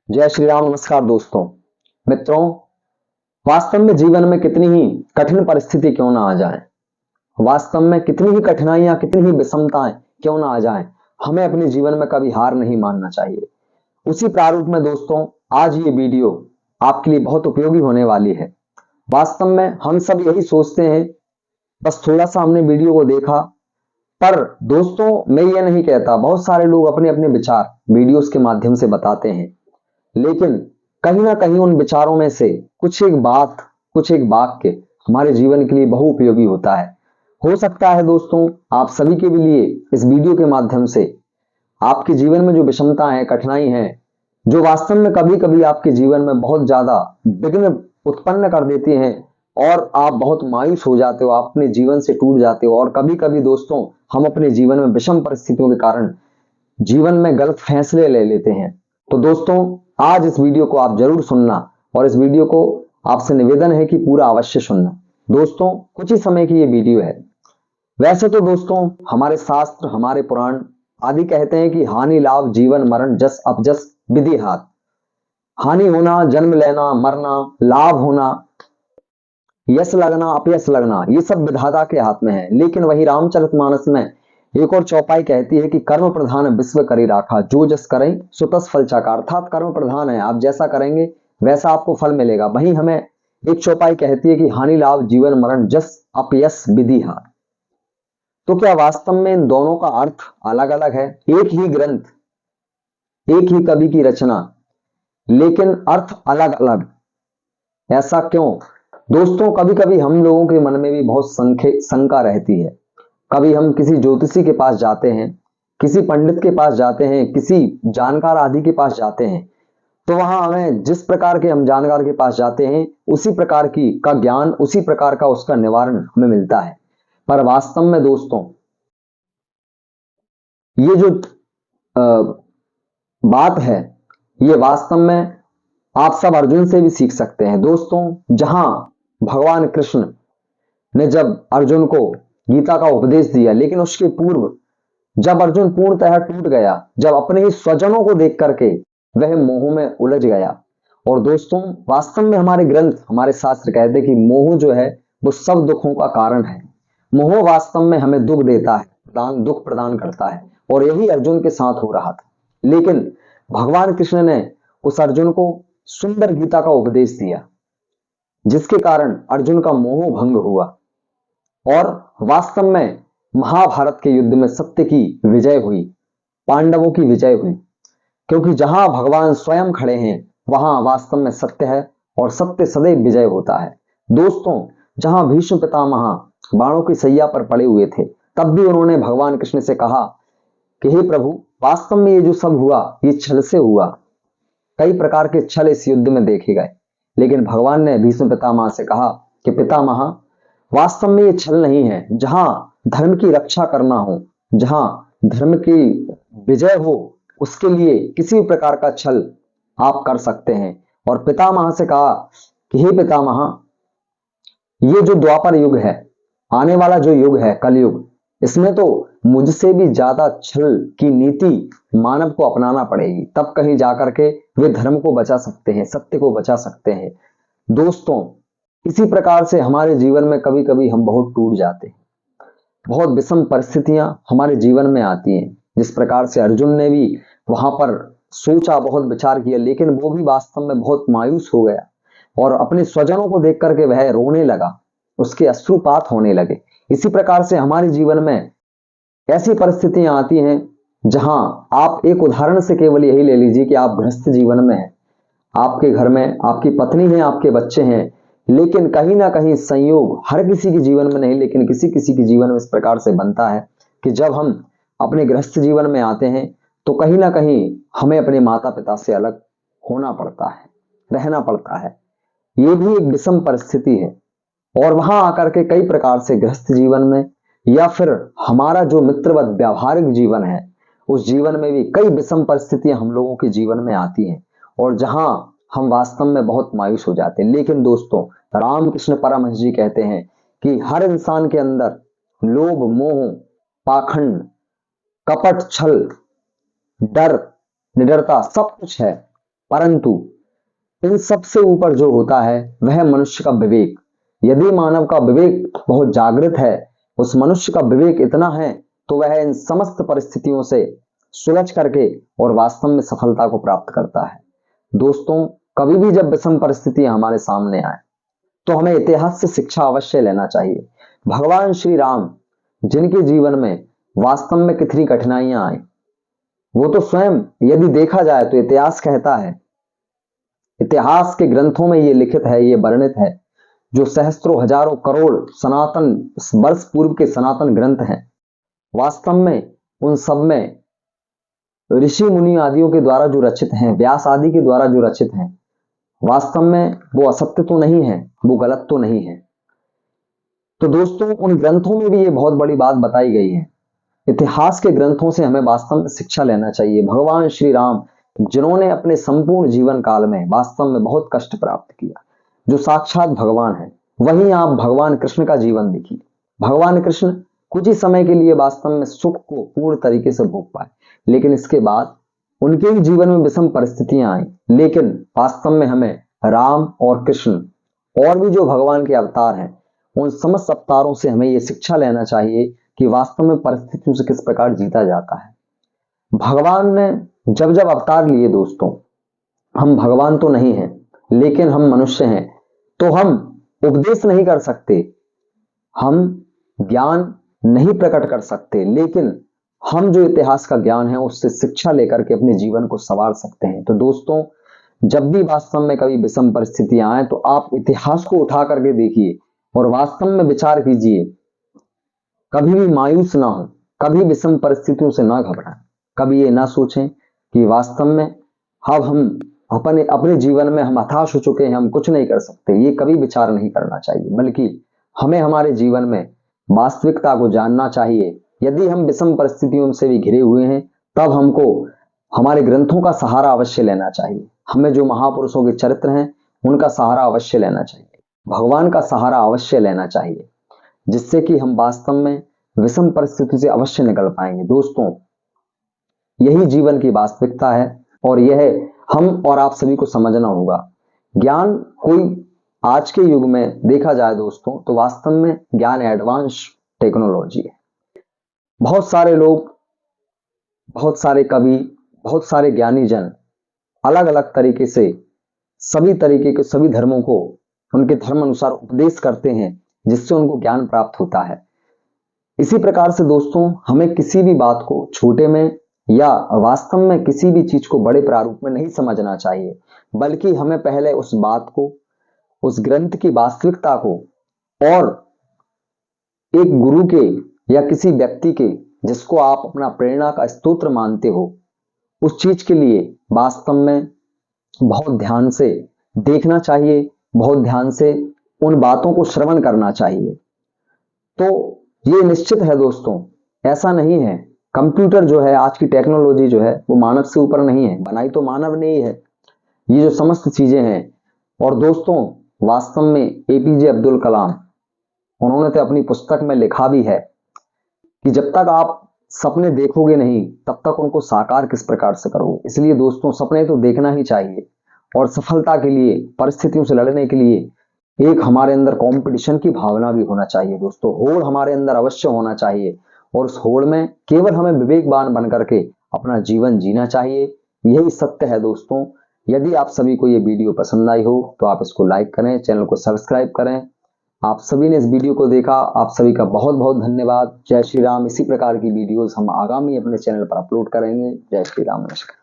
जय श्री राम। नमस्कार दोस्तों, मित्रों। वास्तव में जीवन में कितनी ही कठिन परिस्थिति क्यों ना आ जाए, वास्तव में कितनी ही कठिनाइयां, कितनी ही विषमताएं क्यों ना आ जाएं, हमें अपने जीवन में कभी हार नहीं मानना चाहिए। उसी प्रारूप में दोस्तों, आज ये वीडियो आपके लिए बहुत उपयोगी होने वाली है। वास्तव में हम सब यही सोचते हैं, बस थोड़ा सा हमने वीडियो को देखा, पर दोस्तों मैं ये नहीं कहता, बहुत सारे लोग अपने अपने विचार वीडियोस के माध्यम से बताते हैं, लेकिन कहीं ना कहीं उन विचारों में से कुछ एक बात, कुछ एक वाक्य हमारे जीवन के लिए बहु उपयोगी होता है। हो सकता है दोस्तों, आप सभी के भी लिए इस वीडियो के माध्यम से आपके जीवन में जो विषमता है, कठिनाई है, जो वास्तव में कभी कभी आपके जीवन में बहुत ज्यादा विघ्न उत्पन्न कर देती हैं और आप बहुत मायूस हो जाते हो, आप अपने जीवन से टूट जाते हो। और कभी कभी दोस्तों, हम अपने जीवन में विषम परिस्थितियों के कारण जीवन में गलत फैसले ले लेते हैं। तो दोस्तों, आज इस वीडियो को आप जरूर सुनना, और इस वीडियो को आपसे निवेदन है कि पूरा अवश्य सुनना। दोस्तों, कुछ ही समय की ये वीडियो है। वैसे तो दोस्तों, हमारे शास्त्र, हमारे पुराण आदि कहते हैं कि हानि लाभ जीवन मरण जस अपजस विधि हाथ। हानि होना, जन्म लेना, मरना, लाभ होना, यश लगना, अपयश लगना, ये सब विधाता के हाथ में है। लेकिन वही रामचरितमानस में एक और चौपाई कहती है कि कर्म प्रधान विश्व करी राखा, जो जस करें सो तस फल चाका। अर्थात कर्म प्रधान है, आप जैसा करेंगे वैसा आपको फल मिलेगा। वहीं हमें एक चौपाई कहती है कि हानि लाभ जीवन मरण जस अपयश विधि हाथ। तो क्या वास्तव में इन दोनों का अर्थ अलग अलग है? एक ही ग्रंथ, एक ही कवि की रचना, लेकिन अर्थ अलग अलग, ऐसा क्यों? दोस्तों, कभी कभी हम लोगों के मन में भी बहुत शंका रहती है। कभी हम किसी ज्योतिषी के पास जाते हैं, किसी पंडित के पास जाते हैं, किसी जानकार आदि के पास जाते हैं, तो वहां हमें जिस प्रकार के हम जानकार के पास जाते हैं, उसी प्रकार की का ज्ञान, उसी प्रकार का उसका निवारण हमें मिलता है। पर वास्तव में दोस्तों, ये जो बात है, ये वास्तव में आप सब अर्जुन से भी सीख सकते हैं। दोस्तों, जहां भगवान कृष्ण ने जब अर्जुन को गीता का उपदेश दिया, लेकिन उसके पूर्व जब अर्जुन पूर्णतः टूट गया, जब अपने ही स्वजनों को देख करके वह मोह में उलझ गया। और दोस्तों, वास्तव में हमारे ग्रंथ, हमारे शास्त्र कहते हैं कि मोह जो है वो सब दुखों का कारण है। मोह वास्तव में हमें दुख देता है, दुख प्रदान करता है, और यही अर्जुन के साथ हो रहा था। लेकिन भगवान कृष्ण ने उस अर्जुन को सुंदर गीता का उपदेश दिया, जिसके कारण अर्जुन का मोह भंग हुआ और वास्तव में महाभारत के युद्ध में सत्य की विजय हुई, पांडवों की विजय हुई। क्योंकि जहां भगवान स्वयं खड़े हैं, वहां वास्तव में सत्य है और सत्य सदैव विजय होता है। दोस्तों, जहां भीष्म पितामह बाणों की सैया पर पड़े हुए थे, तब भी उन्होंने भगवान कृष्ण से कहा कि हे प्रभु, वास्तव में ये जो सब हुआ ये छल से हुआ। कई प्रकार के छल इस युद्ध में देखे गए, लेकिन भगवान ने भीष्म पितामह से कहा कि पितामह, वास्तव में ये छल नहीं है। जहां धर्म की रक्षा करना हो, जहां धर्म की विजय हो, उसके लिए किसी प्रकार का छल आप कर सकते हैं। और पितामह से कहा कि हे पितामह, ये जो द्वापर युग है, आने वाला जो युग है कलयुग, इसमें तो मुझसे भी ज्यादा छल की नीति मानव को अपनाना पड़ेगी, तब कहीं जाकर के वे धर्म को बचा सकते हैं, सत्य को बचा सकते हैं। दोस्तों, इसी प्रकार से हमारे जीवन में कभी कभी हम बहुत टूट जाते हैं, बहुत विषम परिस्थितियां हमारे जीवन में आती हैं। जिस प्रकार से अर्जुन ने भी वहां पर सोचा, बहुत विचार किया, लेकिन वो भी वास्तव में बहुत मायूस हो गया और अपने स्वजनों को देख करके वह रोने लगा, उसके अश्रुपात होने लगे। इसी प्रकार से हमारे जीवन में ऐसी परिस्थितियां आती हैं जहां आप एक उदाहरण से केवल यही ले लीजिए कि आप गृहस्थ जीवन में हैं, आपके घर में आपकी पत्नी है, आपके बच्चे हैं, लेकिन कहीं ना कहीं संयोग हर किसी के जीवन में नहीं, लेकिन किसी किसी के जीवन में इस प्रकार से बनता है कि जब हम अपने गृहस्थ जीवन में आते हैं तो कहीं ना कहीं हमें अपने माता पिता से अलग होना पड़ता है, रहना पड़ता है। ये भी एक विषम परिस्थिति है। और वहां आकर के कई प्रकार से गृहस्थ जीवन में या फिर हमारा जो मित्रवत व्यावहारिक जीवन है, उस जीवन में भी कई विषम परिस्थितियां हम लोगों के जीवन में आती हैं, और जहां हम वास्तव में बहुत मायूस हो जाते हैं। लेकिन दोस्तों, रामकृष्ण परमहंस जी कहते हैं कि हर इंसान के अंदर लोभ, मोह, पाखंड, कपट, छल, डर, निडरता सब कुछ है, परंतु इन सबसे ऊपर जो होता है वह मनुष्य का विवेक। यदि मानव का विवेक बहुत जागृत है, उस मनुष्य का विवेक इतना है, तो वह इन समस्त परिस्थितियों से सुलझ करके और वास्तव में सफलता को प्राप्त करता है। दोस्तों, कभी भी जब विषम परिस्थितियां हमारे सामने आए तो हमें इतिहास से शिक्षा अवश्य लेना चाहिए। भगवान श्री राम, जिनके जीवन में वास्तव में कितनी कठिनाइयां आई, वो तो स्वयं यदि देखा जाए तो इतिहास कहता है, इतिहास के ग्रंथों में ये लिखित है, ये वर्णित है, जो सहस्त्रों हजारों करोड़ सनातन वर्ष पूर्व के सनातन ग्रंथ हैं, वास्तव में उन सब में ऋषि मुनि आदियों के द्वारा जो रचित हैं, व्यास आदि के द्वारा जो रचित हैं, वास्तव में वो असत्य तो नहीं है, वो गलत तो नहीं है। तो दोस्तों, उन ग्रंथों में भी ये बहुत बड़ी बात बताई गई है। इतिहास के ग्रंथों से हमें वास्तव में शिक्षा लेना चाहिए। भगवान श्री राम, जिन्होंने अपने संपूर्ण जीवन काल में वास्तव में बहुत कष्ट प्राप्त किया, जो साक्षात भगवान है, वहीं आप भगवान कृष्ण का जीवन देखिए। भगवान कृष्ण कुछ ही समय के लिए वास्तव में सुख को पूर्ण तरीके से भोग पाए, लेकिन इसके बाद उनके ही जीवन में विषम परिस्थितियां आई। लेकिन वास्तव में हमें राम और कृष्ण और भी जो भगवान के अवतार हैं, उन समस्त अवतारों से हमें ये शिक्षा लेना चाहिए कि वास्तव में परिस्थितियों से किस प्रकार जीता जाता है। भगवान ने जब जब अवतार लिए, दोस्तों, हम भगवान तो नहीं हैं, लेकिन हम मनुष्य हैं, तो हम उपदेश नहीं कर सकते, हम ज्ञान नहीं प्रकट कर सकते, लेकिन हम जो इतिहास का ज्ञान है उससे शिक्षा लेकर के अपने जीवन को संवार सकते हैं। तो दोस्तों, जब भी वास्तव में कभी विषम परिस्थितियां आए तो आप इतिहास को उठा करके देखिए और वास्तव में विचार कीजिए। कभी भी मायूस ना हो, कभी विषम परिस्थितियों से ना घबराएं, कभी ये ना सोचें कि वास्तव में अब हम अपने जीवन में हम हताश हो चुके हैं, हम कुछ नहीं कर सकते। ये कभी विचार नहीं करना चाहिए, बल्कि हमें हमारे जीवन में वास्तविकता को जानना चाहिए। यदि हम विषम परिस्थितियों से भी घिरे हुए हैं, तब हमको हमारे ग्रंथों का सहारा अवश्य लेना चाहिए। हमें जो महापुरुषों के चरित्र हैं उनका सहारा अवश्य लेना चाहिए, भगवान का सहारा अवश्य लेना चाहिए, जिससे कि हम वास्तव में विषम परिस्थिति से अवश्य निकल पाएंगे। दोस्तों, यही जीवन की वास्तविकता है और यह हम और आप सभी को समझना होगा। ज्ञान कोई आज के युग में देखा जाए दोस्तों, तो वास्तव में ज्ञान एडवांस टेक्नोलॉजी है। बहुत सारे लोग, बहुत सारे कवि, बहुत सारे ज्ञानी जन अलग अलग तरीके से सभी तरीके के सभी धर्मों को उनके धर्म अनुसार उपदेश करते हैं, जिससे उनको ज्ञान प्राप्त होता है। इसी प्रकार से दोस्तों, हमें किसी भी बात को छोटे में या वास्तव में किसी भी चीज को बड़े प्रारूप में नहीं समझना चाहिए, बल्कि हमें पहले उस बात को, उस ग्रंथ की वास्तविकता को और एक गुरु के या किसी व्यक्ति के जिसको आप अपना प्रेरणा का स्तोत्र मानते हो, उस चीज के लिए वास्तव में बहुत ध्यान से देखना चाहिए, बहुत ध्यान से उन बातों को श्रवण करना चाहिए। तो ये निश्चित है दोस्तों, ऐसा नहीं है, कंप्यूटर जो है, आज की टेक्नोलॉजी जो है, वो मानव से ऊपर नहीं है, बनाई तो मानव ने ही है ये जो समस्त चीजें हैं। और दोस्तों, वास्तव में एपीजे अब्दुल कलाम, उन्होंने तो अपनी पुस्तक में लिखा भी है कि जब तक आप सपने देखोगे नहीं, तब तक उनको साकार किस प्रकार से करोगे। इसलिए दोस्तों, सपने तो देखना ही चाहिए और सफलता के लिए, परिस्थितियों से लड़ने के लिए एक हमारे अंदर कंपटीशन की भावना भी होना चाहिए। दोस्तों, होड़ हमारे अंदर अवश्य होना चाहिए और उस होड़ में केवल हमें विवेकवान बन करके अपना जीवन जीना चाहिए। यही सत्य है दोस्तों। यदि आप सभी को ये वीडियो पसंद आई हो तो आप इसको लाइक करें, चैनल को सब्सक्राइब करें। आप सभी ने इस वीडियो को देखा, आप सभी का बहुत बहुत धन्यवाद। जय श्री राम। इसी प्रकार की वीडियोस हम आगामी अपने चैनल पर अपलोड करेंगे। जय श्री राम, नमस्कार।